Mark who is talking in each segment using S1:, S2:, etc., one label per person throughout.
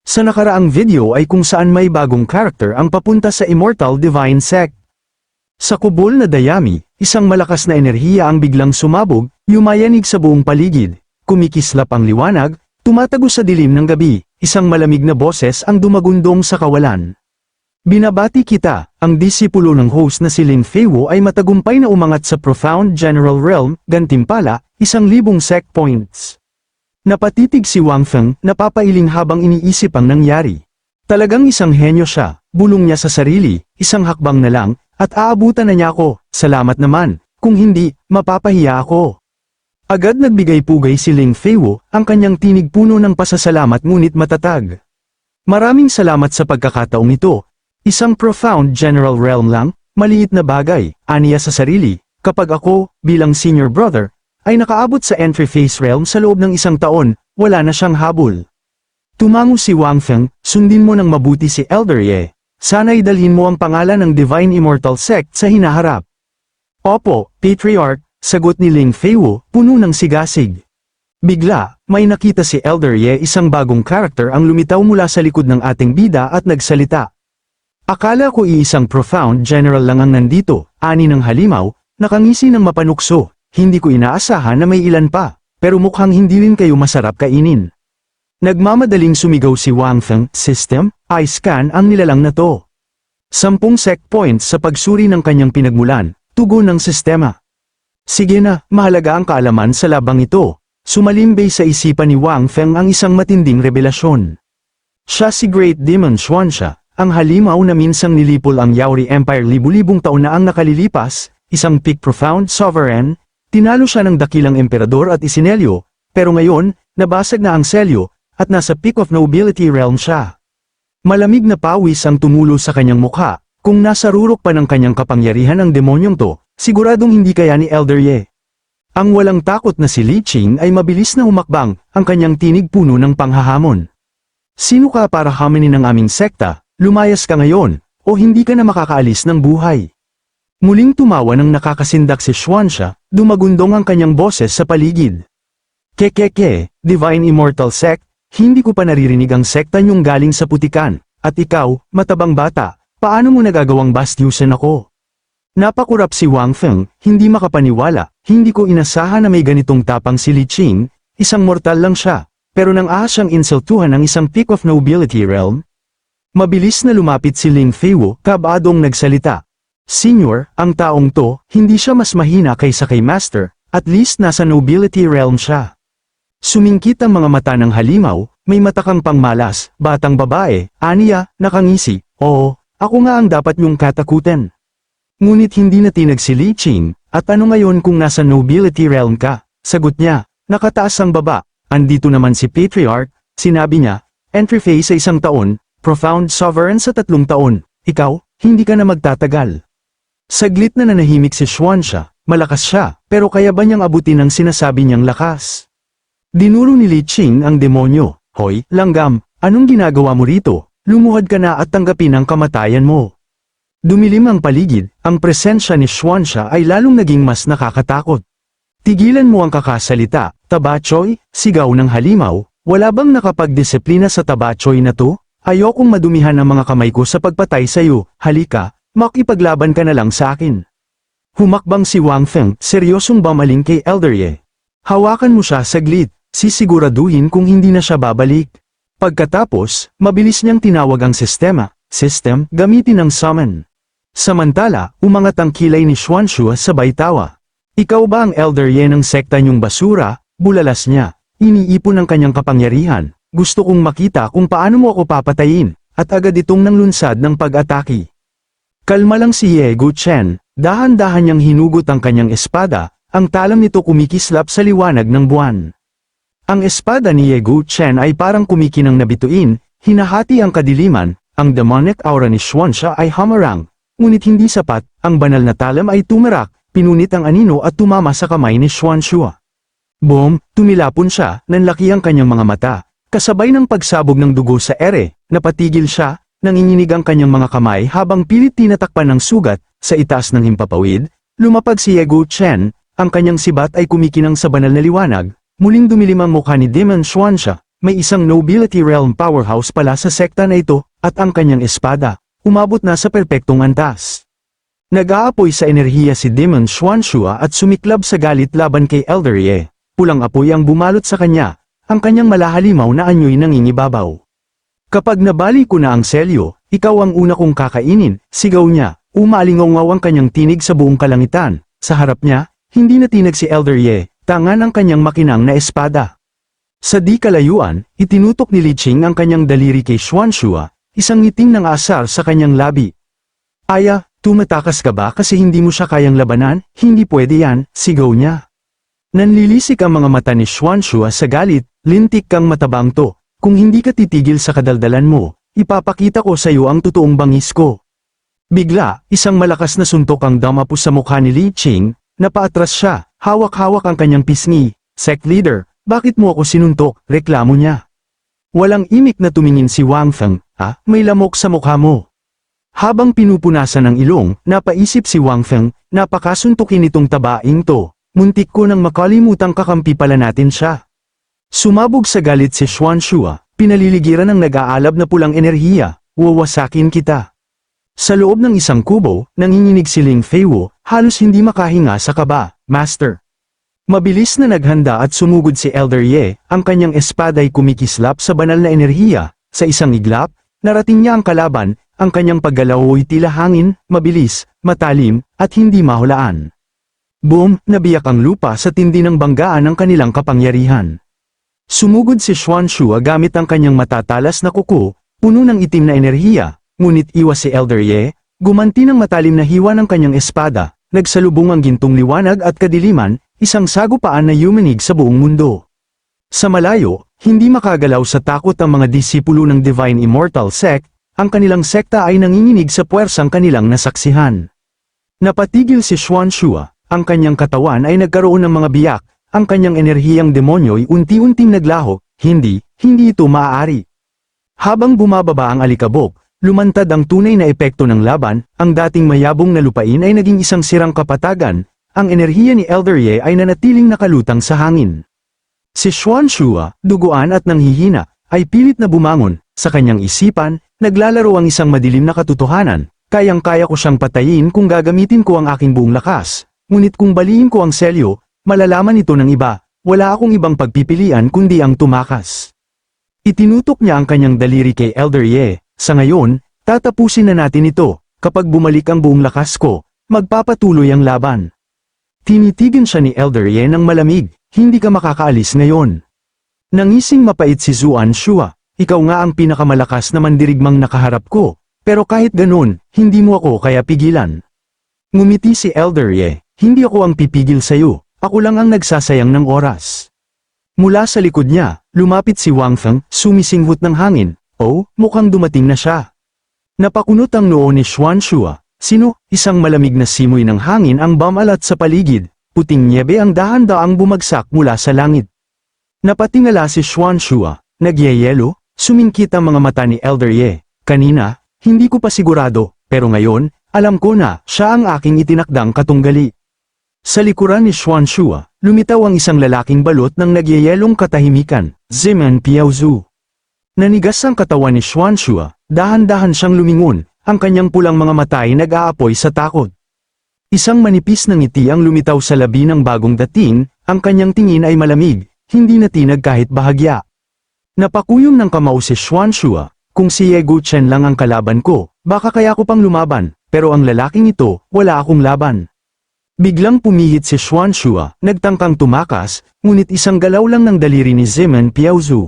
S1: Sa nakaraang video ay kung saan may bagong character ang papunta sa Immortal Divine Sect. Sa kubol na dayami, isang malakas na enerhiya ang biglang sumabog, yumayanig sa buong paligid, kumikislap ang liwanag, tumatago sa dilim ng gabi, isang malamig na boses ang dumagundong sa kawalan. Binabati kita, ang disipulo ng host na si Ling Feiwo ay matagumpay na umangat sa Profound General Realm, gantimpala, 1,000 sect points. Napatitig si Wang Feng, napapailing habang iniisip ang nangyari. Talagang isang henyo siya, bulong niya sa sarili, isang hakbang na lang, at aabutan na niya ako, salamat naman, kung hindi, mapapahiya ako. Agad nagbigay-pugay si Ling Feiwo, ang kanyang tinig puno ng pasasalamat ngunit matatag. Maraming salamat sa pagkakataong ito. Isang Profound General Realm lang, maliit na bagay, aniya sa sarili, kapag ako, bilang senior brother, ay nakaabot sa entry phase realm sa loob ng 1 taon, wala na siyang habol. Tumango si Wang Feng, sundin mo ng mabuti si Elder Ye. Sana'y dalhin mo ang pangalan ng Divine Immortal Sect sa hinaharap. Opo, Patriarch, sagot ni Ling Feiwo, puno ng sigasig. Bigla, may nakita si Elder Ye, isang bagong character ang lumitaw mula sa likod ng ating bida at nagsalita. Akala ko iisang Profound General lang ang nandito, ani ng halimaw, nakangisi ng mapanukso. Hindi ko inaasahan na may ilan pa, pero mukhang hindi rin kayo masarap kainin. Nagmamadaling sumigaw si Wang Feng, system, I-scan ang nilalang na to. 10 sect points sa pagsuri ng kanyang pinagmulan, tugon ng sistema. Sige na, mahalaga ang kaalaman sa labang ito. Sumalimbay sa isipan ni Wang Feng ang isang matinding revelasyon. Siya si Great Demon Xuanxia, ang halimaw na minsang nilipol ang Yaori Empire libu-libong taon na ang nakalilipas, isang peak Profound Sovereign. Tinalo siya ng dakilang emperador at isinelyo, pero ngayon, nabasag na ang selyo, at nasa peak of nobility realm siya. Malamig na pawis ang tumulo sa kanyang mukha, kung nasa rurok pa ng kanyang kapangyarihan ang demonyong to, siguradong hindi kaya ni Elder Ye. Ang walang takot na si Li Qing ay mabilis na humakbang, ang kanyang tinig puno ng panghahamon. Sino ka para haminin ng aming sekta, lumayas ka ngayon, o hindi ka na makakaalis ng buhay. Muling tumawa ng nakakasindak si Xuanxia, dumagundong ang kanyang boses sa paligid. Kekeke, Divine Immortal Sect, hindi ko pa naririnig ang sekta niyong galing sa putikan, at ikaw, matabang bata, paano mo nagagawang bastyusan ako? Napakurap si Wang Feng, hindi makapaniwala, hindi ko inasahan na may ganitong tapang si Li Qing, isang mortal lang siya, pero nang ahas siyang insultuhan ng isang peak of nobility realm. Mabilis na lumapit si Ling Feiwo, kabadong nagsalita. Senior, ang taong to, hindi siya mas mahina kaysa kay Master, at least nasa nobility realm siya. Sumingkit ang mga mata ng halimaw, may mata kang pangmalas, batang babae, aniya, nakangisi, oo, ako nga ang dapat niyong katakutan. Ngunit hindi natinag si Li Qing, at ano ngayon kung nasa nobility realm ka, sagot niya, nakataas ang baba, andito naman si Patriarch, sinabi niya, entry phase sa 1 taon, Profound Sovereign sa 3 taon, ikaw, hindi ka na magtatagal. Saglit na nanahimik si Xuanxia, malakas siya, pero kaya ba niyang abutin ang sinasabi niyang lakas? Dinuro ni Li Qing ang demonyo, hoy, langgam, anong ginagawa mo rito? Lumuhad ka na at tanggapin ang kamatayan mo. Dumilim ang paligid, ang presensya ni Xuanxia ay lalong naging mas nakakatakot. Tigilan mo ang kakasalita, tabachoy, sigaw ng halimaw, wala bang nakapagdisiplina sa tabachoy na to? Ayokong madumihan ang mga kamay ko sa pagpatay sa'yo, halika. Makipaglaban ka na lang sa akin. Humakbang si Wang Feng, seryosong bamaling kay Elder Ye. Hawakan mo siya saglit, sisiguraduhin kung hindi na siya babalik. Pagkatapos, mabilis niyang tinawag ang system, gamitin ang summon. Samantala, umangat ang kilay ni Xuanxia sabay tawa. Ikaw ba ang Elder Ye ng sekta niyong basura? Bulalas niya. Iniipon ang kanyang kapangyarihan. Gusto kong makita kung paano mo ako papatayin, at agad itong nanglunsad ng pag-atake. Kalma lang si Ye Guchen, dahan-dahan niyang hinugot ang kanyang espada, ang talam nito kumikislap sa liwanag ng buwan. Ang espada ni Ye Guchen ay parang kumikinang na bituin, hinahati ang kadiliman, ang demonic aura ni Xuanxia ay hamarang, ngunit hindi sapat, ang banal na talam ay tumarak, pinunit ang anino at tumama sa kamay ni Xuanxia. Boom, tumilapon siya, nanlaki ang kanyang mga mata, kasabay ng pagsabog ng dugo sa ere, napatigil siya. Nanginginig ang kanyang mga kamay habang pilit tinatakpan ng sugat, sa itaas ng himpapawid, lumapag si Ye Guchen, ang kanyang sibat ay kumikinang sa banal na liwanag, muling dumilim ang mukha ni Demon Xuanxia, may isang nobility realm powerhouse pala sa sekta na ito, at ang kanyang espada, umabot na sa perpektong antas. Nag-aapoy sa enerhiya si Demon Xuanxua at sumiklab sa galit laban kay Elder Ye. Pulang apoy ang bumalot sa kanya, ang kanyang malahalimaw na anyo'y nangingibabaw. Kapag nabali ko na ang selyo, ikaw ang una kong kakainin, sigaw niya, umalingaw ang kanyang tinig sa buong kalangitan. Sa harap niya, hindi natinag si Elder Ye, tangan ang kanyang makinang na espada. Sa di kalayuan, itinutok ni Li Qing ang kanyang daliri kay Xuanxua, isang ngiting ng asar sa kanyang labi. Aya, tumatakas ka ba kasi hindi mo siya kayang labanan? Hindi pwede yan, sigaw niya. Nanlilisik ang mga mata ni Xuanxua sa galit, lintik kang matabang to. Kung hindi ka titigil sa kadaldalan mo, ipapakita ko sa iyo ang totoong bangis ko. Bigla, isang malakas na suntok ang damapos sa mukha ni Li Qing, napaatras siya, hawak-hawak ang kanyang pisngi. Sect leader, bakit mo ako sinuntok? Reklamo niya. Walang imik na tumingin si Wang Feng, may lamok sa mukha mo. Habang pinupunasan ng ilong, napaisip si Wang Feng, napakasuntukin itong tabaing to, muntik ko nang makalimutang kakampi pala natin siya. Sumabog sa galit si Xuanxua, pinaliligiran ng nag-aalab na pulang enerhiya, wawasakin kita. Sa loob ng isang kubo, nanginginig si Ling Feiwo, halos hindi makahinga sa kaba. Master. Mabilis na naghanda at sumugod si Elder Ye, ang kanyang espada'y kumikislap sa banal na enerhiya. Sa isang iglap, narating niya ang kalaban, ang kanyang paggalaw ay tila hangin, mabilis, matalim, at hindi mahulaan. Boom, nabiyak ang lupa sa tindi ng banggaan ng kanilang kapangyarihan. Sumugod si Xuanxua gamit ang kanyang matatalas na kuko, puno ng itim na enerhiya, ngunit iwas si Elder Ye, gumanti ng matalim na hiwa ng kanyang espada, nagsalubong ang gintong liwanag at kadiliman, isang sagupaan na yumanig sa buong mundo. Sa malayo, hindi makagalaw sa takot ang mga disipulo ng Divine Immortal Sect, ang kanilang sekta ay nanginginig sa puwersang kanilang nasaksihan. Napatigil si Xuanxua, ang kanyang katawan ay nagkaroon ng mga biyak, ang kanyang enerhiyang demonyo'y unti-unting naglaho, hindi ito maaari. Habang bumababa ang alikabok, lumantad ang tunay na epekto ng laban, ang dating mayabong na lupain ay naging isang sirang kapatagan, ang enerhiya ni Elder Ye ay nanatiling nakalutang sa hangin. Si Xuanxua, duguan at nanghihina, ay pilit na bumangon, sa kanyang isipan, naglalaro ang isang madilim na katotohanan, kayang-kaya ko siyang patayin kung gagamitin ko ang aking buong lakas, ngunit kung baliin ko ang selyo, malalaman ito ng iba, wala akong ibang pagpipilian kundi ang tumakas. Itinutok niya ang kanyang daliri kay Elder Ye, sa ngayon, tatapusin na natin ito, kapag bumalik ang buong lakas ko, magpapatuloy ang laban. Tinitigan siya ni Elder Ye ng malamig, hindi ka makakaalis ngayon. Nangising mapait si Xuanxua, ikaw nga ang pinakamalakas na mandirigmang nakaharap ko, pero kahit ganun, hindi mo ako kaya pigilan. Ngumiti si Elder Ye, hindi ako ang pipigil sa'yo, ako lang ang nagsasayang ng oras. Mula sa likod niya, lumapit si Wang Feng, sumisinghot ng hangin, mukhang dumating na siya. Napakunot ang noo ni Xuanxua. Sino? Isang malamig na simoy ng hangin ang bamalat sa paligid, puting nyebe ang dahan-daang bumagsak mula sa langit. Napatingala si Xuanxua, nagyayelo, sumingkit ang mga mata ni Elder Ye. Kanina, hindi ko pa sigurado, pero ngayon, alam ko na, siya ang aking itinakdang katunggali. Sa likuran ni Xuanxua, lumitaw ang isang lalaking balot ng nagyayelong katahimikan, Zimen Piaozu. Nanigas ang katawan ni Xuanxua, dahan-dahan siyang lumingon, ang kanyang pulang mga mata ay nag-aapoy sa takot. Isang manipis na ngiti ang lumitaw sa labi ng bagong dating, ang kanyang tingin ay malamig, hindi natinag kahit bahagya. Napakuyom ng kamao si Xuanxua, kung si Ye Guchen lang ang kalaban ko, baka kaya ko pang lumaban, pero ang lalaking ito, wala akong laban. Biglang pumihit si Xuanxua, nagtangkang tumakas, ngunit isang galaw lang ng daliri ni Zimen Piaozu.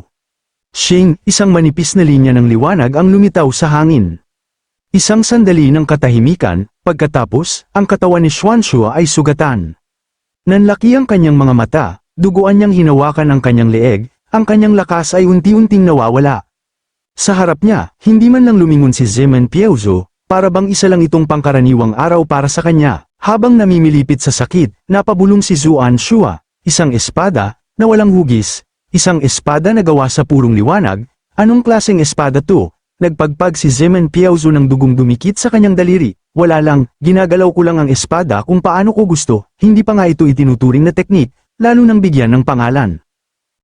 S1: Shing, isang manipis na linya ng liwanag ang lumitaw sa hangin. Isang sandali ng katahimikan, pagkatapos, ang katawan ni Xuanxua ay sugatan. Nanlaki ang kanyang mga mata, duguan niyang hinawakan ang kanyang leeg, ang kanyang lakas ay unti-unting nawawala. Sa harap niya, hindi man lang lumingon si Zimen Piaozu, para bang isa lang itong pangkaraniwang araw para sa kanya. Habang namimilipit sa sakit, napabulong si Xuanxua, isang espada, na walang hugis, isang espada na gawa sa purong liwanag. Anong klaseng espada to? Nagpagpag si Zimen Piaozu ng dugong dumikit sa kanyang daliri. Wala lang, ginagalaw ko lang ang espada kung paano ko gusto, hindi pa nga ito itinuturing na teknik, lalo nang bigyan ng pangalan.